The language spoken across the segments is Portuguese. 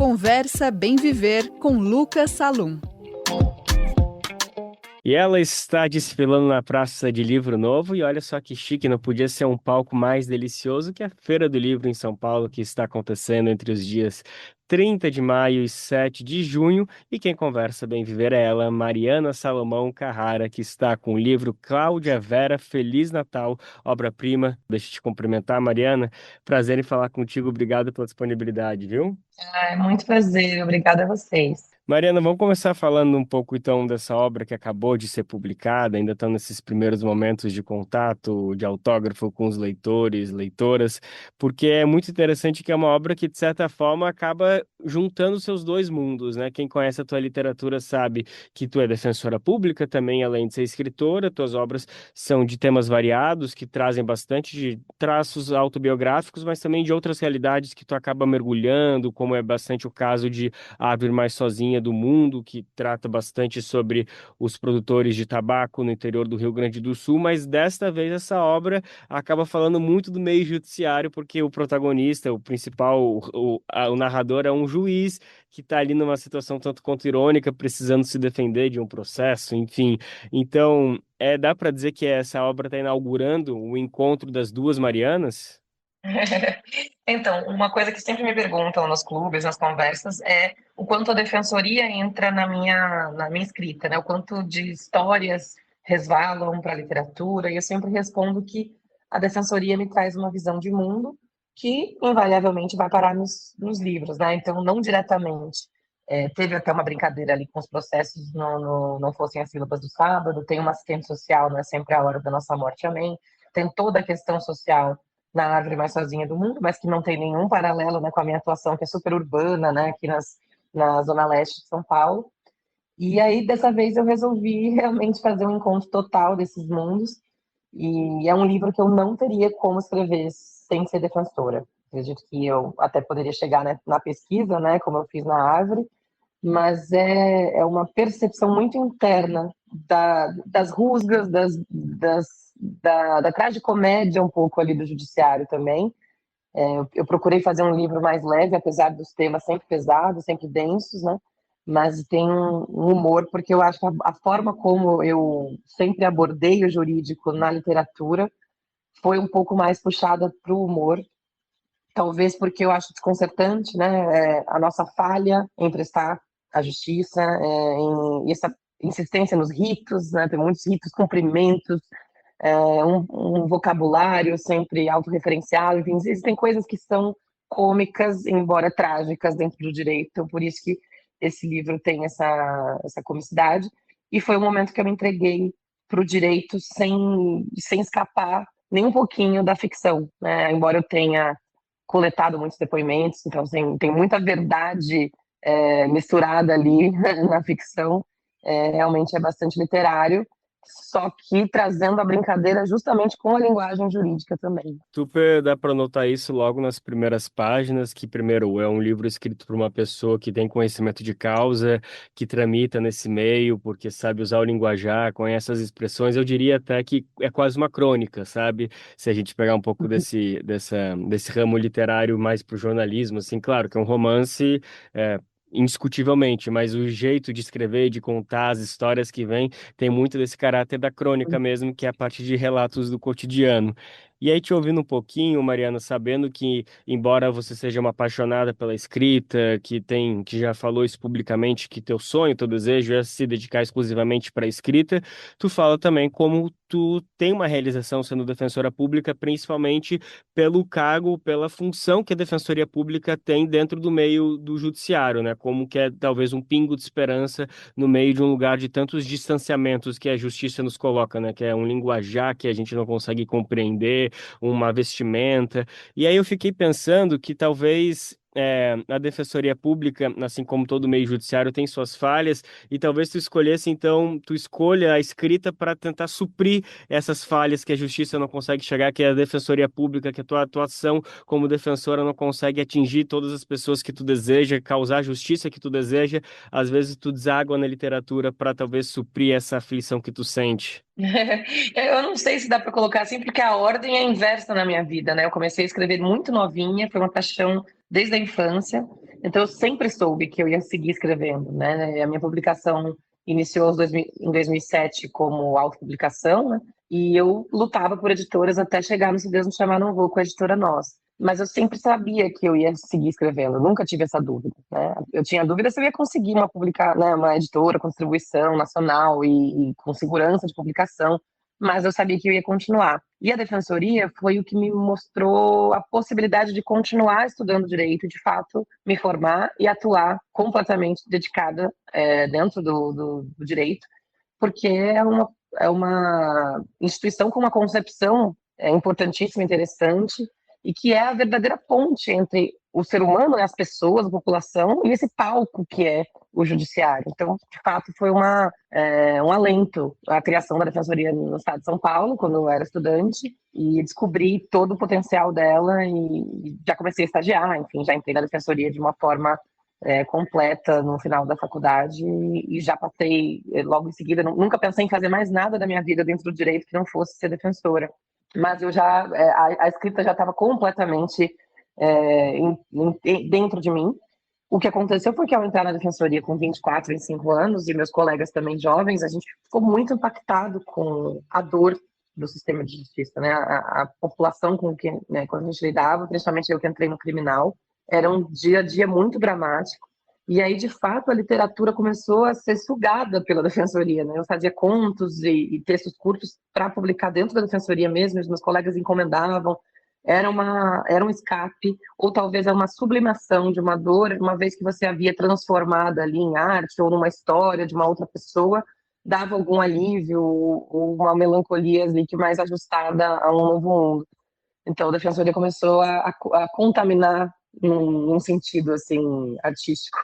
Conversa Bem Viver com Lucas Salum. E ela está desfilando na Praça de Livro Novo e olha só que chique, não podia ser um palco mais delicioso que a Feira do Livro em São Paulo, que está acontecendo entre os dias 30 de maio e 7 de junho. E quem conversa bem viver é ela, Mariana Salomão Carrara, que está com o livro Cláudia Vera, Feliz Natal, obra-prima. Deixa eu te cumprimentar, Mariana. Prazer em falar contigo, obrigado pela disponibilidade, viu? Muito prazer, obrigada a vocês. Mariana, vamos começar falando um pouco então dessa obra que acabou de ser publicada, ainda estão nesses primeiros momentos de contato, de autógrafo com os leitores, leitoras, porque é muito interessante que é uma obra que, de certa forma, acaba juntando seus dois mundos, né? Quem conhece a tua literatura sabe que tu é defensora pública também, além de ser escritora, tuas obras são de temas variados, que trazem bastante de traços autobiográficos, mas também de outras realidades que tu acaba mergulhando, como é bastante o caso de A Árvore Mais Sozinha do Mundo, que trata bastante sobre os produtores de tabaco no interior do Rio Grande do Sul, mas desta vez essa obra acaba falando muito do meio judiciário, porque o protagonista, o principal, o narrador é um juiz que está ali numa situação tanto quanto irônica, precisando se defender de um processo, enfim. Então, dá para dizer que essa obra está inaugurando o encontro das duas Marianas? Então, uma coisa que sempre me perguntam nos clubes, nas conversas, é o quanto a defensoria entra na minha escrita, né? O quanto de histórias resvalam para a literatura, e eu sempre respondo que a defensoria me traz uma visão de mundo que, invariavelmente, vai parar nos livros, né? Então, não diretamente. Teve até uma brincadeira ali com os processos, não fossem as sílabas do sábado, tem uma assistente social, não é sempre a hora da nossa morte, amém. Tem toda a questão social na Árvore Mais Sozinha do Mundo, mas que não tem nenhum paralelo, né, com a minha atuação, que é super urbana, né, aqui na Zona Leste de São Paulo. E aí, dessa vez, eu resolvi realmente fazer um encontro total desses mundos. E é um livro que eu não teria como escrever sem ser defensora. Acredito que eu até poderia chegar, né, na pesquisa, né, como eu fiz na Árvore, mas é uma percepção muito interna das rusgas, da tragicomédia um pouco ali do judiciário também. Eu procurei fazer um livro mais leve, apesar dos temas sempre pesados, sempre densos, né? Mas tem um humor, porque eu acho que a forma como eu sempre abordei o jurídico na literatura foi um pouco mais puxada para o humor, talvez porque eu acho desconcertante, né, a nossa falha em prestar a justiça, em essa insistência nos ritos, né, tem muitos ritos, cumprimentos, um vocabulário sempre autorreferenciado, enfim, existem coisas que são cômicas, embora trágicas dentro do direito, então por isso que esse livro tem essa comicidade, e foi um momento que eu me entreguei para o direito sem escapar nem um pouquinho da ficção, né, embora eu tenha coletado muitos depoimentos, então tem muita verdade misturada ali na ficção, realmente é bastante literário, só que trazendo a brincadeira justamente com a linguagem jurídica também. Super dá para notar isso logo nas primeiras páginas, que primeiro é um livro escrito por uma pessoa que tem conhecimento de causa, que tramita nesse meio, porque sabe usar o linguajar, conhece as expressões. Eu diria até que é quase uma crônica, sabe? Se a gente pegar um pouco desse ramo literário mais para o jornalismo, assim, claro que é um romance. Indiscutivelmente, mas o jeito de escrever, de contar as histórias que vem, tem muito desse caráter da crônica mesmo, que é a partir de relatos do cotidiano. E aí, te ouvindo um pouquinho, Mariana, sabendo que, embora você seja uma apaixonada pela escrita, que já falou isso publicamente, que teu sonho, teu desejo é se dedicar exclusivamente para a escrita, tu fala também como tu tem uma realização sendo defensora pública, principalmente pelo cargo, pela função que a defensoria pública tem dentro do meio do judiciário, né? Como que é talvez um pingo de esperança no meio de um lugar de tantos distanciamentos que a justiça nos coloca, né? Que é um linguajar que a gente não consegue compreender, uma vestimenta. E aí eu fiquei pensando que talvez a Defensoria Pública, assim como todo meio judiciário, tem suas falhas, e talvez tu escolha a escrita para tentar suprir essas falhas que a justiça não consegue chegar, que a Defensoria Pública, que a tua atuação como defensora não consegue atingir todas as pessoas que tu deseja, causar a justiça que tu deseja, às vezes tu deságua na literatura para talvez suprir essa aflição que tu sente. Eu não sei se dá para colocar assim, porque a ordem é inversa na minha vida, né? Eu comecei a escrever muito novinha, foi uma paixão desde a infância. Então, eu sempre soube que eu ia seguir escrevendo, né? A minha publicação iniciou em 2007 como autopublicação, né? E eu lutava por editoras até chegar no Se Deus Me Chamar Não Vou com a editora Nós. Mas eu sempre sabia que eu ia seguir escrevendo, eu nunca tive essa dúvida, né? Eu tinha dúvida se eu ia conseguir né, uma editora com distribuição nacional e com segurança de publicação, mas eu sabia que eu ia continuar. E a defensoria foi o que me mostrou a possibilidade de continuar estudando direito, de fato, me formar e atuar completamente dedicada dentro do direito, porque é uma instituição com uma concepção importantíssima, interessante, e que é a verdadeira ponte entre o ser humano, né, as pessoas, a população, e esse palco que é o judiciário. Então, de fato, foi um alento a criação da Defensoria no Estado de São Paulo, quando eu era estudante, e descobri todo o potencial dela e já comecei a estagiar, enfim, já entrei na Defensoria de uma forma completa no final da faculdade e já passei logo em seguida, nunca pensei em fazer mais nada da minha vida dentro do direito que não fosse ser defensora. Mas eu já, a escrita já estava completamente dentro de mim. O que aconteceu foi que ao entrar na defensoria com 24, 25 anos, e meus colegas também jovens, a gente ficou muito impactado com a dor do sistema de justiça, né? A população com que, né, quando a gente lidava, principalmente eu que entrei no criminal, era um dia a dia muito dramático. E aí, de fato, a literatura começou a ser sugada pela defensoria, né? Eu fazia contos e textos curtos para publicar dentro da defensoria mesmo, os meus colegas encomendavam. Era um escape, ou talvez uma sublimação de uma dor, uma vez que você havia transformado ali em arte ou numa história de uma outra pessoa, dava algum alívio ou uma melancolia ali que mais ajustada a um novo mundo. Então, a defensoria começou a contaminar num sentido assim artístico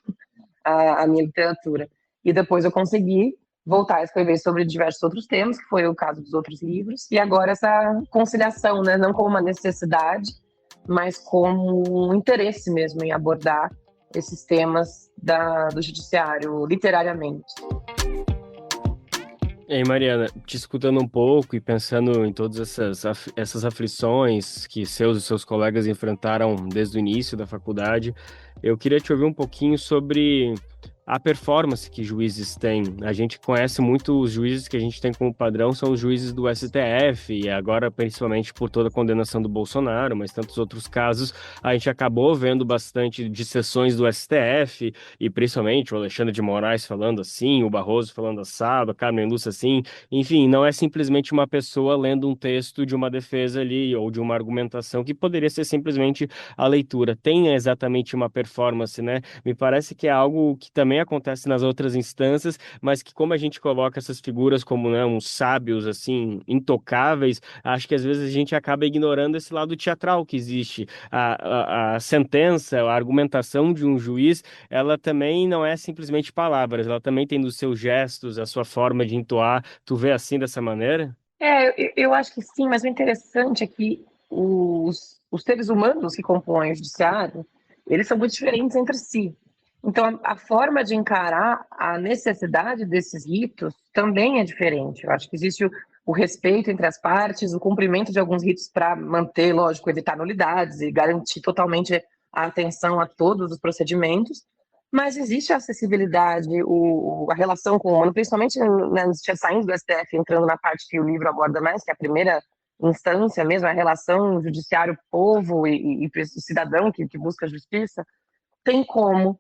a minha literatura. E depois eu consegui voltar a escrever sobre diversos outros temas, que foi o caso dos outros livros, e agora essa conciliação, né, não como uma necessidade, mas como um interesse mesmo em abordar esses temas do judiciário literariamente. E aí, Mariana, te escutando um pouco e pensando em todas essas aflições que seus e seus colegas enfrentaram desde o início da faculdade, eu queria te ouvir um pouquinho sobre a performance que juízes têm. A gente conhece muito os juízes que a gente tem como padrão, são os juízes do STF, e agora, principalmente por toda a condenação do Bolsonaro, mas tantos outros casos, a gente acabou vendo bastante de sessões do STF, e principalmente o Alexandre de Moraes falando assim, o Barroso falando assado, a Carmen Lúcia assim, enfim, não é simplesmente uma pessoa lendo um texto de uma defesa ali, ou de uma argumentação que poderia ser simplesmente a leitura. Tem exatamente uma performance, né? Me parece que é algo que também acontece nas outras instâncias, mas que como a gente coloca essas figuras como, né, uns sábios, assim, intocáveis, acho que às vezes a gente acaba ignorando esse lado teatral que existe. A sentença, a argumentação de um juiz, ela também não é simplesmente palavras, ela também tem nos seus gestos, a sua forma de entoar. Tu vê assim dessa maneira? Eu acho que sim, mas o interessante é que os seres humanos que compõem o judiciário, eles são muito diferentes entre si. Então, a forma de encarar a necessidade desses ritos também é diferente. Eu acho que existe o respeito entre as partes, o cumprimento de alguns ritos para manter, lógico, evitar nulidades e garantir totalmente a atenção a todos os procedimentos, mas existe a acessibilidade, a relação com o humano, principalmente, né, saindo do STF, entrando na parte que o livro aborda mais, que é a primeira instância mesmo, a relação judiciário-povo e cidadão que busca justiça, tem como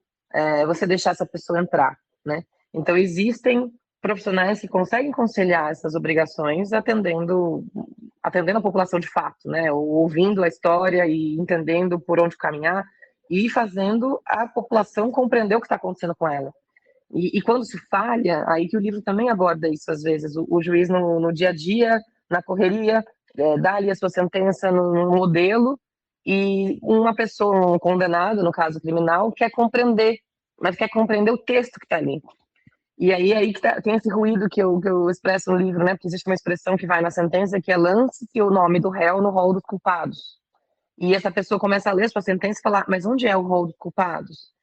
você deixar essa pessoa entrar, né? Então, existem profissionais que conseguem conciliar essas obrigações atendendo a população de fato, né? Ou ouvindo a história e entendendo por onde caminhar e fazendo a população compreender o que está acontecendo com ela. E quando se falha, aí que o livro também aborda isso às vezes, o juiz no dia a dia, na correria, dá ali a sua sentença no modelo, e uma pessoa, um condenado, no caso criminal, quer compreender, mas quer compreender o texto que está ali. E aí que tem esse ruído que eu expresso no livro, né? Porque existe uma expressão que vai na sentença que é lance-se o nome do réu no rol dos culpados. E essa pessoa começa a ler sua sentença e falar, mas onde é o rol dos culpados?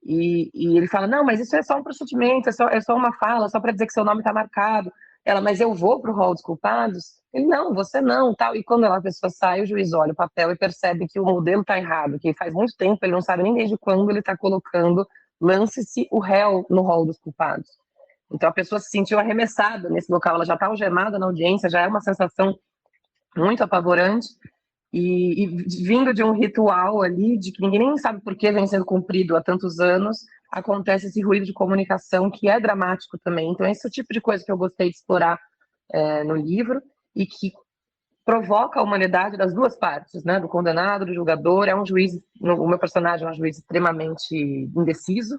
E ele fala, não, mas isso é só um procedimento, é só uma fala, só para dizer que seu nome está marcado. Ela, mas eu vou para o rol dos culpados? Ele, não, você não, tal. E quando a pessoa sai, o juiz olha o papel e percebe que o modelo está errado, que faz muito tempo, ele não sabe nem desde quando ele está colocando lance-se o réu no rol dos culpados. Então a pessoa se sentiu arremessada nesse local, ela já está algemada na audiência, já é uma sensação muito apavorante, e vindo de um ritual ali, de que ninguém nem sabe por que vem sendo cumprido há tantos anos, acontece esse ruído de comunicação que é dramático também. Então esse é o tipo de coisa que eu gostei de explorar no livro, e que provoca a humanidade das duas partes, né? Do condenado, do julgador. É um juiz, o meu personagem é um juiz extremamente indeciso,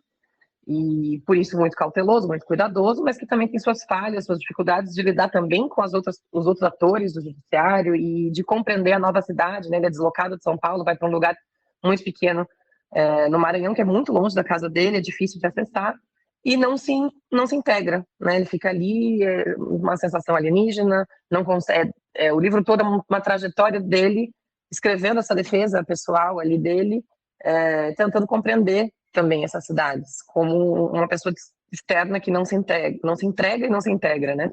e por isso muito cauteloso, muito cuidadoso, mas que também tem suas falhas, suas dificuldades de lidar também com os outros atores do judiciário e de compreender a nova cidade, né? Ele é deslocado de São Paulo, vai para um lugar muito pequeno, no Maranhão, que é muito longe da casa dele, é difícil de acessar, e não se integra, né? Ele fica ali, uma sensação alienígena, não consegue. O livro todo é uma trajetória dele, escrevendo essa defesa pessoal ali dele, tentando compreender também essas cidades, como uma pessoa externa que não se entrega e não se integra, né?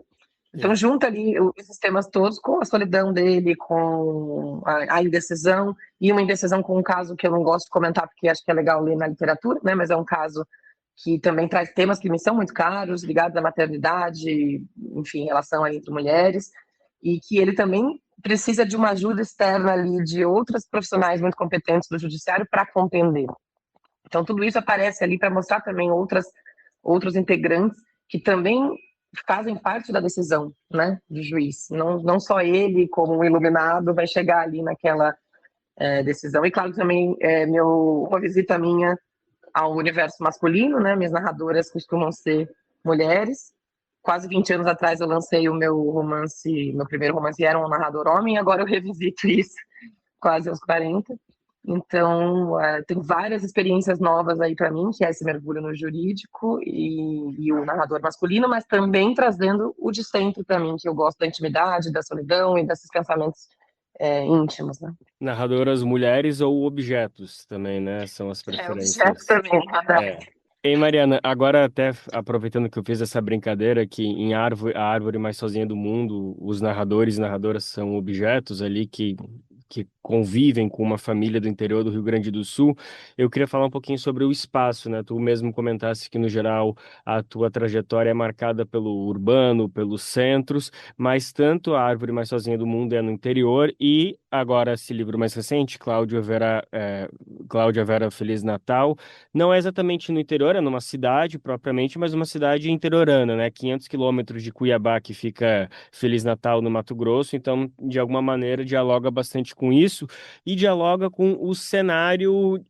Então, junta ali esses temas todos com a solidão dele, com a indecisão, e uma indecisão com um caso que eu não gosto de comentar, porque acho que é legal ler na literatura, né? Mas é um caso que também traz temas que me são muito caros, ligados à maternidade, enfim, relação ali entre mulheres, e que ele também precisa de uma ajuda externa ali, de outras profissionais muito competentes do judiciário para compreender. Então, tudo isso aparece ali para mostrar também outros integrantes que também fazem parte da decisão, né, do juiz. Não só ele, como um iluminado, vai chegar ali naquela decisão. E, claro, também uma visita minha ao universo masculino, né, minhas narradoras costumam ser mulheres. Quase 20 anos atrás eu lancei o meu primeiro romance era um narrador homem, agora eu revisito isso quase aos 40. Então, tem várias experiências novas aí para mim, que é esse mergulho no jurídico e o narrador masculino, mas também trazendo o de sempre para mim, que eu gosto da intimidade, da solidão e desses pensamentos íntimos, né? Narradoras mulheres ou objetos também, né? São as Objeto preferências. também, É. Ei, Mariana, agora até aproveitando que eu fiz essa brincadeira que em a árvore mais sozinha do mundo, os narradores e narradoras são objetos ali que convivem com uma família do interior do Rio Grande do Sul, eu queria falar um pouquinho sobre o espaço, né? Tu mesmo comentaste que, no geral, a tua trajetória é marcada pelo urbano, pelos centros, mas tanto a árvore mais sozinha do mundo é no interior e agora esse livro mais recente, Cláudia Vera Feliz Natal, não é exatamente no interior, é numa cidade propriamente, mas uma cidade interiorana, né? 500 quilômetros de Cuiabá, que fica Feliz Natal no Mato Grosso, então, de alguma maneira, dialoga bastante com isso e dialoga com o cenário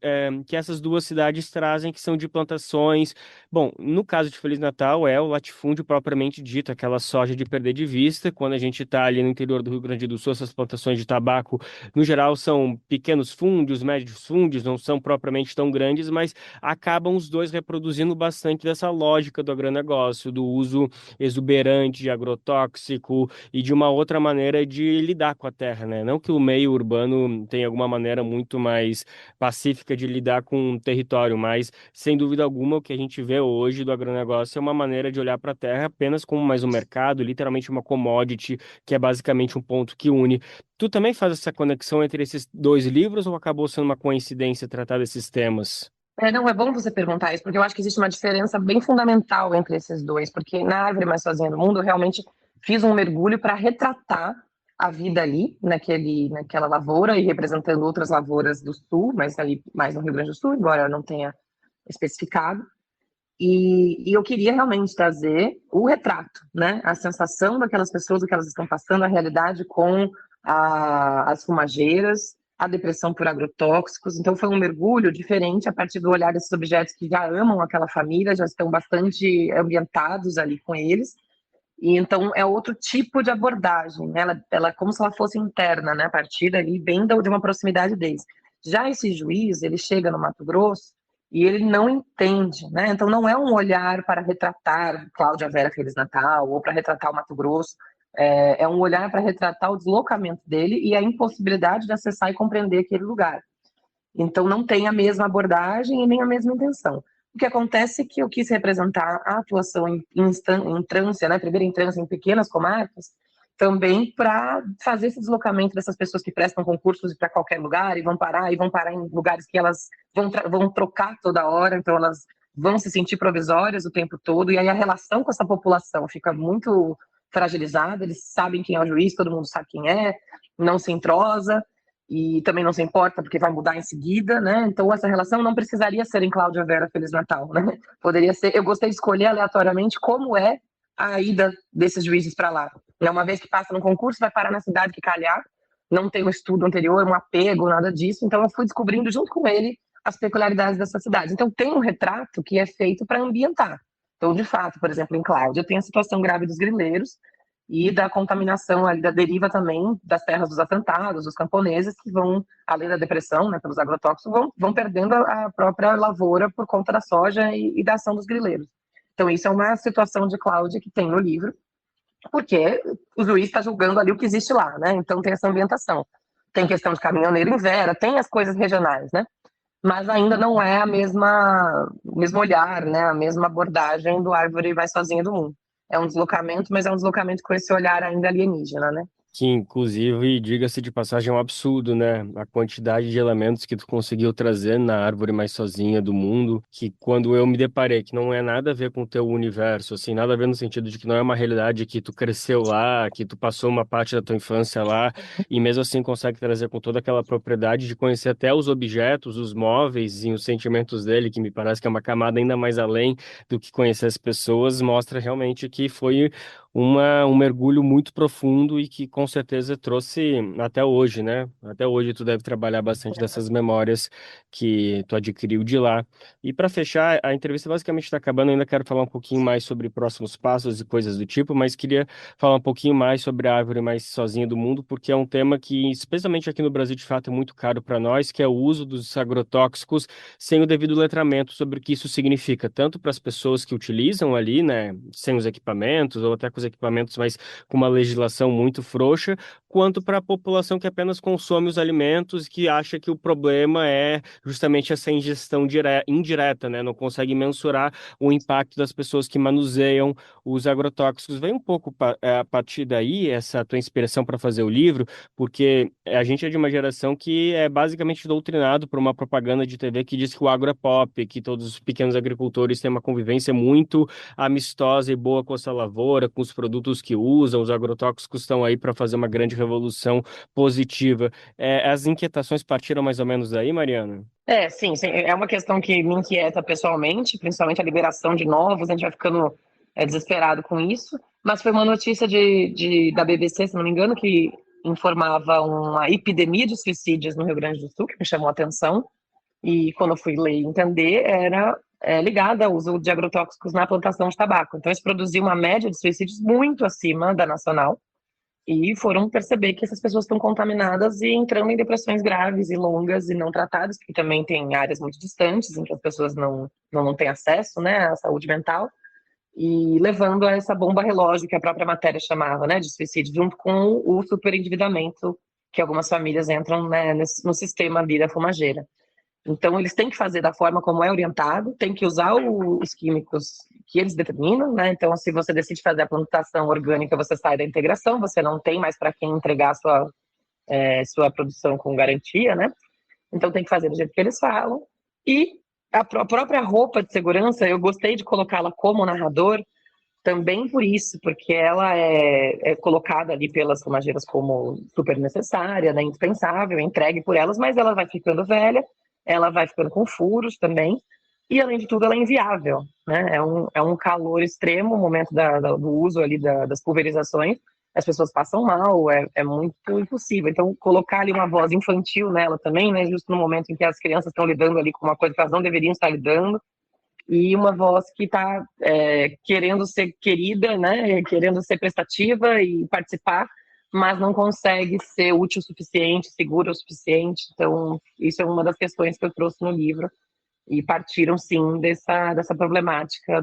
que essas duas cidades trazem, que são de plantações. Bom, no caso de Feliz Natal, é o latifúndio propriamente dito, aquela soja de perder de vista. Quando a gente está ali no interior do Rio Grande do Sul, essas plantações de tabaco, no geral, são pequenos fundos, médios fundos, não são propriamente tão grandes, mas acabam os dois reproduzindo bastante dessa lógica do agronegócio, do uso exuberante de agrotóxico e de uma outra maneira de lidar com a terra, né? Não que o meio urbano tenha alguma maneira muito mais pacífica de lidar com o território, mas sem dúvida alguma o que a gente vê hoje do agronegócio é uma maneira de olhar para a terra apenas como mais um mercado, literalmente uma commodity, que é basicamente um ponto que une. Tu também faz essa conexão entre esses dois livros ou acabou sendo uma coincidência tratar desses temas? Não, é bom você perguntar isso, porque eu acho que existe uma diferença bem fundamental entre esses dois, porque na Árvore Mais Sozinha do Mundo eu realmente fiz um mergulho para retratar a vida ali, naquela lavoura, e representando outras lavouras do Sul, mas ali mais no Rio Grande do Sul, embora eu não tenha especificado. E eu queria realmente trazer o retrato, né? A sensação daquelas pessoas, o que elas estão passando, a realidade com as fumageiras, a depressão por agrotóxicos. Então foi um mergulho diferente a partir do olhar desses objetos que já amam aquela família, já estão bastante ambientados ali com eles. E então é outro tipo de abordagem, né? Ela é como se ela fosse interna, né? A partir ali, bem de uma proximidade deles. Já esse juiz, ele chega no Mato Grosso e ele não entende, né? Então não é um olhar para retratar Cláudia Vera Feliz Natal ou para retratar o Mato Grosso, é um olhar para retratar o deslocamento dele e a impossibilidade de acessar e compreender aquele lugar. Então não tem a mesma abordagem e nem a mesma intenção. O que acontece é que eu quis representar a atuação em instância, né, primeira instância em pequenas comarcas, também para fazer esse deslocamento dessas pessoas que prestam concursos para qualquer lugar e vão parar em lugares que elas vão trocar toda hora, então elas vão se sentir provisórias o tempo todo, e aí a relação com essa população fica muito fragilizada, eles sabem quem é o juiz, todo mundo sabe quem é, não se entrosa, e também não se importa porque vai mudar em seguida, né? Então essa relação não precisaria ser em Cláudia Vera Feliz Natal, né? Poderia ser, eu gostei de escolher aleatoriamente como é a ida desses juízes para lá. Uma vez que passa no concurso, vai parar na cidade que calhar, não tem um estudo anterior, um apego, nada disso, então eu fui descobrindo junto com ele as peculiaridades dessa cidade. Então tem um retrato que é feito para ambientar. Então, de fato, por exemplo, em Cláudia, tem a situação grave dos grileiros e da contaminação ali, da deriva também das terras dos assentados, dos camponeses, que vão, além da depressão, né, pelos agrotóxicos, vão perdendo a própria lavoura por conta da soja e da ação dos grileiros. Então, isso é uma situação de Cláudia que tem no livro, porque o juiz está julgando ali o que existe lá, né? Então, tem essa ambientação. Tem questão de caminhoneiro em Vera, tem as coisas regionais, né? Mas ainda não é o mesmo olhar, né? A mesma abordagem do Árvore Vai Sozinha do Mundo. É um deslocamento, mas é um deslocamento com esse olhar ainda alienígena, né? Que, inclusive, diga-se de passagem, é um absurdo, né? A quantidade de elementos que tu conseguiu trazer na Árvore Mais Sozinha do Mundo, que quando eu me deparei, que não é nada a ver com o teu universo, assim, nada a ver no sentido de que não é uma realidade que tu cresceu lá, que tu passou uma parte da tua infância lá, e mesmo assim consegue trazer com toda aquela propriedade de conhecer até os objetos, os móveis e os sentimentos dele, que me parece que é uma camada ainda mais além do que conhecer as pessoas, mostra realmente que foi um mergulho muito profundo e que com certeza trouxe até hoje, né? Até hoje tu deve trabalhar bastante dessas memórias que tu adquiriu de lá. E para fechar, a entrevista basicamente está acabando, eu ainda quero falar um pouquinho mais sobre próximos passos e coisas do tipo, mas queria falar um pouquinho mais sobre a árvore mais sozinha do mundo, porque é um tema que, especialmente aqui no Brasil, de fato é muito caro para nós, que é o uso dos agrotóxicos sem o devido letramento sobre o que isso significa, tanto para as pessoas que utilizam ali, né, sem os equipamentos, ou até com os equipamentos, mas com uma legislação muito frouxa, quanto para a população que apenas consome os alimentos, que acha que o problema é justamente essa ingestão indireta, né, não consegue mensurar o impacto das pessoas que manuseiam os agrotóxicos. Vem um pouco a partir daí essa tua inspiração para fazer o livro, porque a gente é de uma geração que é basicamente doutrinado por uma propaganda de TV que diz que o agro é pop, que todos os pequenos agricultores têm uma convivência muito amistosa e boa com essa lavoura, com os produtos que usam, os agrotóxicos estão aí para fazer uma grande revolução positiva. As inquietações partiram mais ou menos daí, Mariana? Sim, sim, é uma questão que me inquieta pessoalmente, principalmente a liberação de novos, a gente vai ficando desesperado com isso, mas foi uma notícia da BBC, se não me engano, que informava uma epidemia de suicídios no Rio Grande do Sul, que me chamou a atenção, e quando eu fui ler e entender, era ligada ao uso de agrotóxicos na plantação de tabaco. Então, isso produziu uma média de suicídios muito acima da nacional, e foram perceber que essas pessoas estão contaminadas e entrando em depressões graves e longas e não tratadas, porque também tem áreas muito distantes em que as pessoas não têm acesso, né, à saúde mental, e levando a essa bomba relógio que a própria matéria chamava, né, de suicídio, junto com o superendividamento que algumas famílias entram, né, no sistema vida fumageira. Então, eles têm que fazer da forma como é orientado, tem que usar os químicos que eles determinam, né? Então, se você decide fazer a plantação orgânica, você sai da integração, você não tem mais para quem entregar a sua produção com garantia, né? Então, tem que fazer do jeito que eles falam. E a própria roupa de segurança, eu gostei de colocá-la como narrador, também por isso, porque ela é colocada ali pelas fumageiras como super necessária, né, indispensável, entregue por elas, mas ela vai ficando velha, ela vai ficando com furos também, e além de tudo ela é inviável, né? É um calor extremo, o momento do uso ali das pulverizações, as pessoas passam mal, é muito impossível. Então, colocar ali uma voz infantil nela também, né, justo no momento em que as crianças estão lidando ali com uma coisa que elas não deveriam estar lidando, e uma voz que está querendo ser querida, né, querendo ser prestativa e participar, mas não consegue ser útil o suficiente, segura o suficiente. Então, isso é uma das questões que eu trouxe no livro, e partiram, sim, dessa problemática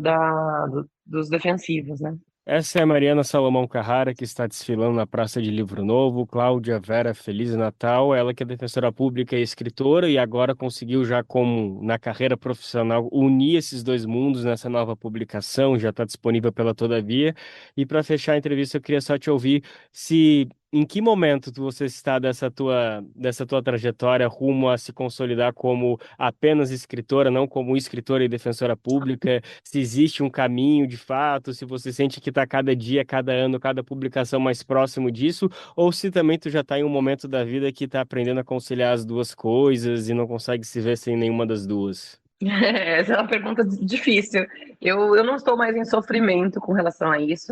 dos defensivos, né? Essa é a Mariana Salomão Carrara, que está desfilando na Praça de Livro Novo. Cláudia Vera, Feliz Natal. Ela que é defensora pública e escritora e agora conseguiu já como na carreira profissional unir esses dois mundos nessa nova publicação, já está disponível pela Todavia. E para fechar a entrevista, eu queria só te ouvir se em que momento você está dessa tua trajetória rumo a se consolidar como apenas escritora, não como escritora e defensora pública, se existe um caminho de fato, se você sente que está cada dia, cada ano, cada publicação mais próximo disso, ou se também tu já está em um momento da vida que está aprendendo a conciliar as duas coisas e não consegue se ver sem nenhuma das duas. Essa é uma pergunta difícil. Eu não estou mais em sofrimento com relação a isso.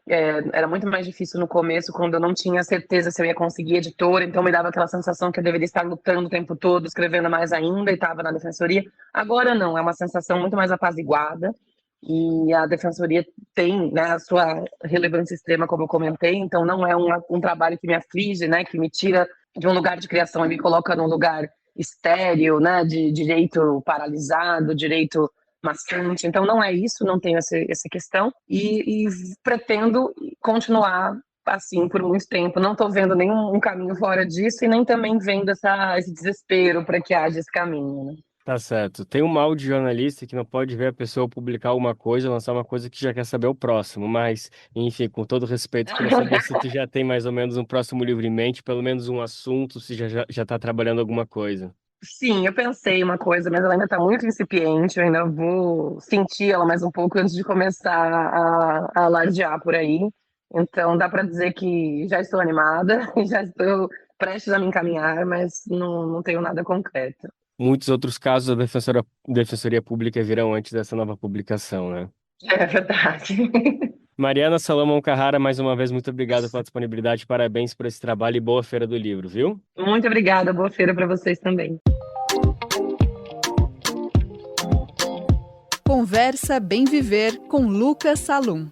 Era muito mais difícil no começo, quando eu não tinha certeza se eu ia conseguir editora, então me dava aquela sensação que eu deveria estar lutando o tempo todo, escrevendo mais ainda, e estava na defensoria. Agora não, é uma sensação muito mais apaziguada, e a defensoria tem, né, a sua relevância extrema, como eu comentei, então não é um trabalho que me aflige, né, que me tira de um lugar de criação e me coloca num lugar estéril, né, de direito paralisado, direito maçante. Então não é isso, não tenho essa questão e pretendo continuar assim por muito tempo. Não estou vendo nenhum caminho fora disso e nem também vendo esse desespero para que haja esse caminho, né? Tá certo. Tem um mal de jornalista que não pode ver a pessoa publicar uma coisa, lançar uma coisa que já quer saber o próximo. Mas, enfim, com todo respeito, queria saber se tu já tem mais ou menos um próximo livro em mente, pelo menos um assunto, se já tá trabalhando alguma coisa. Sim, eu pensei uma coisa, mas ela ainda está muito incipiente, eu ainda vou sentir ela mais um pouco antes de começar a alardear por aí. Então dá para dizer que já estou animada, já estou prestes a me encaminhar, mas não tenho nada concreto. Muitos outros casos da Defensoria Pública virão antes dessa nova publicação, né? É verdade. Mariana Salomão Carrara, mais uma vez, muito obrigado pela disponibilidade, parabéns por esse trabalho e boa Feira do Livro, viu? Muito obrigada, boa feira para vocês também. Conversa Bem Viver com Lucas Salum.